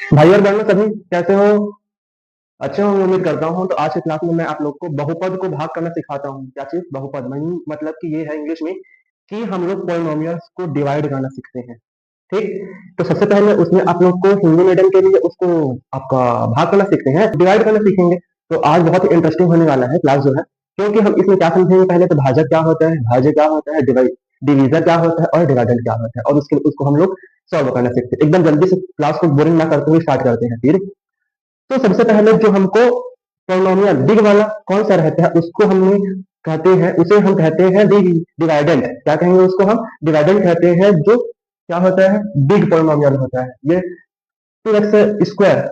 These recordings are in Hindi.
भाई और बहनों सभी कैसे हो? अच्छे होंगे उम्मीद करता हूँ। तो आज की क्लास में मैं आप लोग को बहुपद को भाग करना सिखाता हूँ। क्या चीज बहुपद मतलब कि ये है इंग्लिश में कि हम लोग पॉलिनोमियल्स को डिवाइड करना सीखते हैं। ठीक। तो सबसे पहले उसमें आप लोग को हिंदी मीडियम के लिए उसको आपका भाग करना सीखते हैं, डिवाइड करना सीखेंगे। तो आज बहुत ही इंटरेस्टिंग होने वाला है क्लास जो है, क्योंकि हम इसमें क्या समझेंगे। पहले तो भाजक क्या होता है, भाज्य क्या होता है, डिवीजर क्या होता है और डिवाइडेंड क्या होता है, और उसको हम लोग सॉल्व करना सीखते हैं। एकदम जल्दी से क्लास को बोरिंग ना करते हुए स्टार्ट करते हैं फिर। तो सबसे पहले जो हमको पोलिनोमियल बिग वाला कौन सा रहता है उसको हमने कहते हैं, उसे हम कहते हैं डिवाइडेंट। क्या कहेंगे उसको हम? डिवाइडेंट कहते हैं। जो क्या होता है, बिग पोलिनोमियल होता है। ये 2x²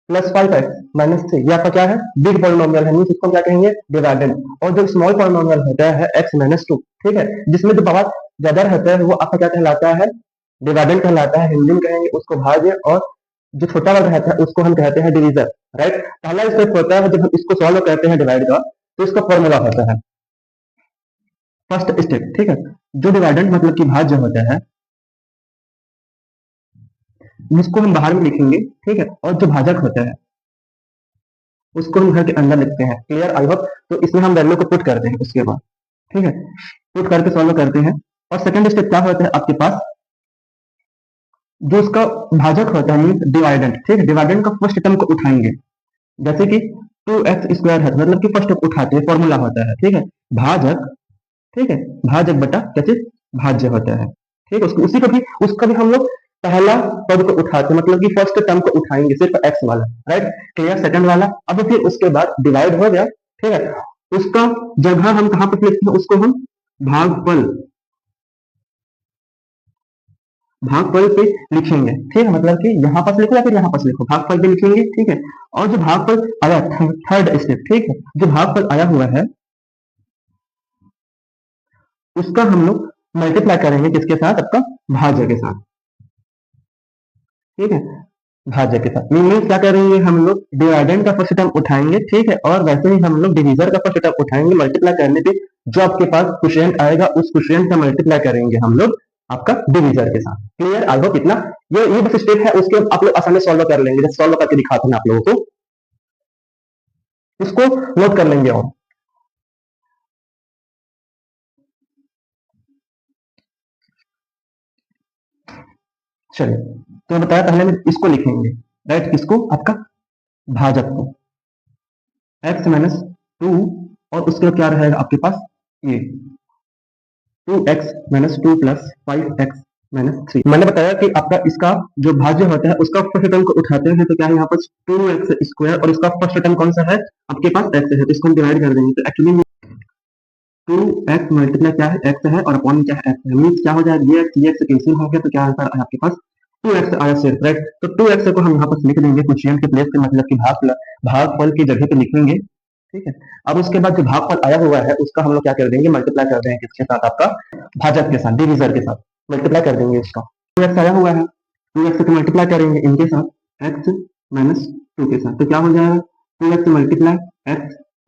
प्लस 5x माइनस 3, ये आपका क्या है? बिग पोलिनोमियल है, मीन्स इसको हम क्या कहेंगे? डिवाइडेंट। और जो स्मॉल पोलिनोमियल होता है x-2, ठीक है, जिसमें जो पावर ज्यादा रहता है वो आपका क्या कहलाता है? डिवाइडेंट कहलाता है। हिंदी में कहेंगे उसको भाज्य, और जो छोटा वाला रहता है उसको हम कहते हैं डिवीजर। राइट। पहला स्टेप होता है जब हम इसको सॉल्व करते हैं डिवाइड का, तो इसका फॉर्मूला होता है फर्स्ट स्टेप। ठीक है। जो डिवाइडेंट मतलब कि भाज्य होता है जिसको हम बाहर में लिखेंगे, ठीक है, और जो भाजक होता है उसको हम घर के अंदर लिखते हैं। Clear, I hope. तो इसमें हम वैल्यू को पुट करते हैं उसके बाद, ठीक है, पुट करके सॉल्व करते हैं। और सेकंड स्टेप क्या होता है आपके पास? जो उसका भाजक होता है मीन डिवाइडेंट, ठीक है, डिवाइडेंट का फर्स्ट टर्म को उठाएंगे। जैसे कि 2x² है, मतलब कि फर्स्ट उठाते हैं, फॉर्मूला होता है, ठीक है, भाजक, ठीक है, भाजक बटा क्या चीज? भाज्य होता है। ठीक है, उसको उसी को भी उसका भी हम लोग पहला पद को उठाते हैं, मतलब कि फर्स्ट टर्म को उठाएंगे, सिर्फ एक्स वाला। राइट। क्लियर, सेकंड वाला। अब फिर उसके बाद डिवाइड हो गया, ठीक है, उसका जगह हम कहां पर लिखते हैं? उसको हम भागफल, भागफल पे लिखेंगे। ठीक है, मतलब कि यहाँ पास लिखो या फिर यहाँ पास लिखो, भागफल पे लिखेंगे। ठीक है। और जो भागफल आया, थर्ड स्टेप, ठीक है, जो भागफल आया हुआ है उसका हम लोग मल्टीप्लाई करेंगे किसके साथ? आपका भाज्य के साथ। ठीक है, भाज्य के साथ मीन्स क्या करेंगे हम लोग? डिवाइडेंड का फर्स्ट टर्म उठाएंगे, ठीक है, और वैसे ही हम लोग डिवीजर का फर्स्ट टर्म उठाएंगे। मल्टीप्लाई करने पे जो आपके पास क्वोशिएंट आएगा उस क्वोशिएंट का मल्टीप्लाई करेंगे हम लोग आपका डिवीजर के साथ। क्लियर, आई होप इतना। ये बस स्टेप है, उसके आप लोग आसानी सॉल्व कर लेंगे। जैसे सॉल्व करके दिखाते हैं आप लोगों को, इसको नोट कर लेंगे। और चलिए, तो बताया पहले में इसको लिखेंगे। राइट, किसको? आपका भाजक को, x-2, और उसके बाद क्या रहेगा आपके पास? ये 2x-2 प्लस 5x-3। मैंने बताया कि आपका इसका जो भाज्य होता है उसका फर्स्ट टर्म को उठाते हैं, तो क्या है यहाँ पर? 2x² और इसका फर्स्ट टर्म कौन सा है आपके पास? x है, तो इसको हम डिवाइड कर देंगे। तो एक्चुअली 2x मल्टीप्लाई क्या है? x है, और अपॉन क्या है? x है। मीन्स क्या हो जाएगा? ये x कैंसिल हो गया, तो क्या आंसर आया आपके पास? 2x आया सिर्फ। राइट। तो 2x को हम यहाँ पर लिख देंगे क्वोशिएंट के प्लेस पे, मतलब कि भागफल की जगह पे लिखेंगे। ठीक है। अब उसके बाद जो भागफल आया हुआ है उसका हम लोग क्या कर देंगे? मल्टीप्लाई कर देंगे किसके साथ? आपका भाजक के साथ, डिवीजर के साथ मल्टीप्लाई कर देंगे इसका। 2x आया हुआ है, 2x को मल्टीप्लाई करेंगे इनके साथ, x-2 के साथ। तो क्या हो जाएगा? 2x मल्टीप्लाई x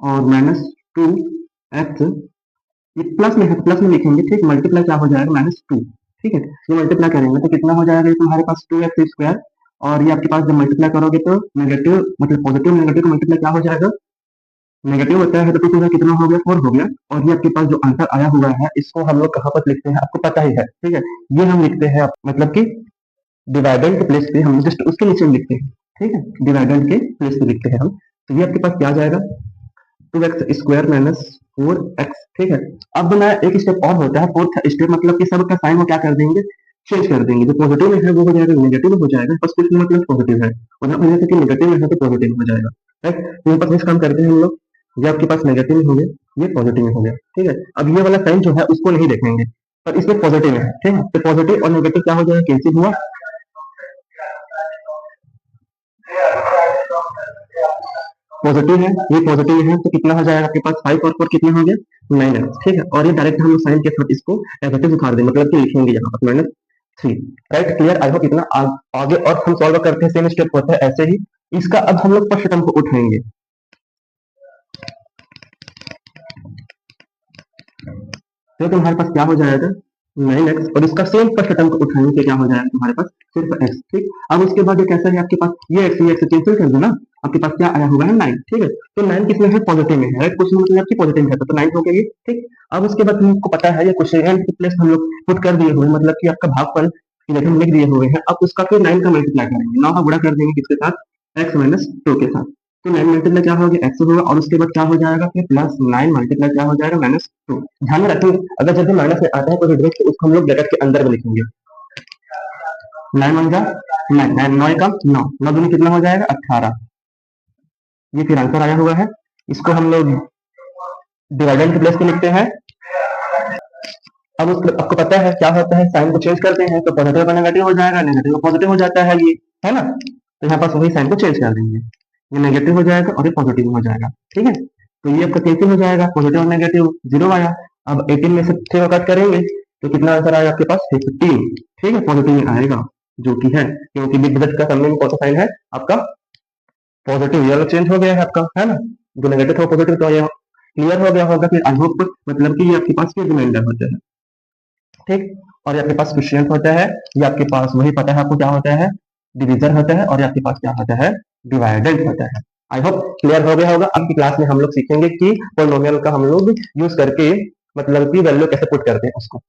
और -2x, ये प्लस में है तो प्लस में लिखेंगे। ठीक, मल्टीप्लाई क्या हो जाएगा? -2। ठीक है, ये मल्टीप्लाई करेंगे तो कितना हो जाएगा? ये तुम्हारे पास 2x², और ये आपके पास जब मल्टीप्लाई करोगे तो नेगेटिव, मतलब पॉजिटिव नेगेटिव का मल्टीप्लाई क्या हो जाएगा? नेगेटिव होता है, तो टू टू कितना हो गया? 4 हो गया। और ये आपके पास जो आंसर आया हुआ है इसको हम लोग कहाँ पर लिखते हैं आपको पता ही है। ठीक है, ये हम लिखते हैं मतलब कि डिवाइडेंड के प्लेस पे, हम जस्ट उसके नीचे लिखते हैं। ठीक है, डिवाइडेंड के प्लेस पे लिखते हैं हम। तो ये आपके पास क्या आ जाएगा? 2x² minus 4x। ठीक है। अब ना एक स्टेप और होता है, फोर्थ स्टेप, मतलब कि सब का साइन को क्या कर देंगे? चेंज कर देंगे। जो पॉजिटिव में है वो हो जाएगा नेगेटिव में हो जाएगा। फर्स्ट क्वेश्चन मतलब पॉजिटिव है, और यहाँ पर जैसे कि नेगेटिव में है तो पॉजिटिव हो जाएगा। राइट। तो यहाँ पर काम करते हैं हम लोग। ये आपके पास नेगेटिव में हो गया, ये पॉजिटिव में हो गया। ठीक है। अब ये वाला साइन जो है उसको नहीं देखेंगे, पर इसमें पॉजिटिव है। ठीक है, तो पॉजिटिव और नेगेटिव क्या हो जाएगा? कैंसिल हुआ। पॉजिटिव है, ये पॉजिटिव है, तो कितना हो जाएगा आपके पास? 5 और 4 कितना हो गया? 9x। ठीक है, और ये डायरेक्ट हम साइन के साथ इसको नेगेटिव उतार देंगे, मतलब कि लिखेंगे यहाँ पर -3। राइट। क्लियर, आई होप इतना। आगे और हम सॉल्व करते हैं, सेम स्टेप होता है ऐसे ही। इसका अब हम लोग फर्स्ट टर्म को उठाएंगे, तो तुम्हारे पास क्या हो जाएगा? 9x और इसका सेम फर्स्ट टर्म को उठाने से क्या हो जाएगा तुम्हारे पास सिर्फ x। ठीक, अब उसके बाद ये कैसा है आपके पास ये x कैंसिल कर दो ना, आपके पास क्या आया होगा है 9। ठीक है, तो 9 किसमें है पॉजिटिव में है, क्वेश्चन मतलब आपकी पॉजिटिव है तो 9 हो गया ये। ठीक, अब उसके बाद तुमको पता है ये क्वेश्चन के प्लेस हम लोग पुट कर दिए हुए, मतलब कि आपका भागफल इधर हम लिख दिए हुए हैं। अब उसका फिर 9 का मल्टीप्लाई करेंगे, 9 का गुणा कर देंगे किसके साथ x माइनस 2 के साथ। तो 9 मल्टीप्लाई क्या हो गया x होगा और उसके बाद क्या हो जाएगा फिर प्लस 9 मल्टीप्लाई क्या हो जाएगा -2। ध्यान में रखिए अगर जब भी माइनस में आता है तो डायरेक्ट उसको हम लोग ब्रैकेट के अंदर में लिखेंगे। 9 वन जा 9, 9 का 9, 9 दूनी कितना हो जाएगा 18। ये फिर आंसर आया हुआ है, इसको हम लोग डिवाइडेंड के प्लेस पे लिखते हैं। अब उसको आपको पता है क्या होता है, साइन को चेंज करते हैं तो पॉजिटिव का नेगेटिव हो जाएगा, नेगेटिव का पॉजिटिव हो जाता है, ये है ना। तो यहाँ पास वही साइन को चेंज कर देंगे, ये नेगेटिव हो जाएगा और ये पॉजिटिव हो जाएगा। ठीक है, तो ये आपका कैंसिल हो जाएगा, पॉजिटिव और नेगेटिव 0 आया। अब 18 में से 3 को कट करेंगे तो कितना आंसर आएगा आपके पास 15। ठीक है, पॉजिटिव में आएगा जो कि है, क्योंकि बिग ब्रदर का सामने में कौन सा साइन है आपका पॉजिटिव, ये वाला चेंज हो गया है आपका, है ना। जो नेगेटिव था पॉजिटिव, तो ये क्लियर हो गया होगा। फिर आई होप मतलब कि ये आपके पास ये रिमाइंडर होता है। ठीक, और ये आपके पास क्वेश्चन होता है, ये आपके पास वही पता है आपको क्या होता है डिवीजन होता है, और ये आपके पास क्या होता है डिवाइडेड होता है। आई होप क्लियर हो गया होगा। अब की क्लास में हम लोग सीखेंगे कि पोलिनोमियल का हम लोग यूज करके मतलब कि वैल्यू कैसे पुट करते हैं उसको।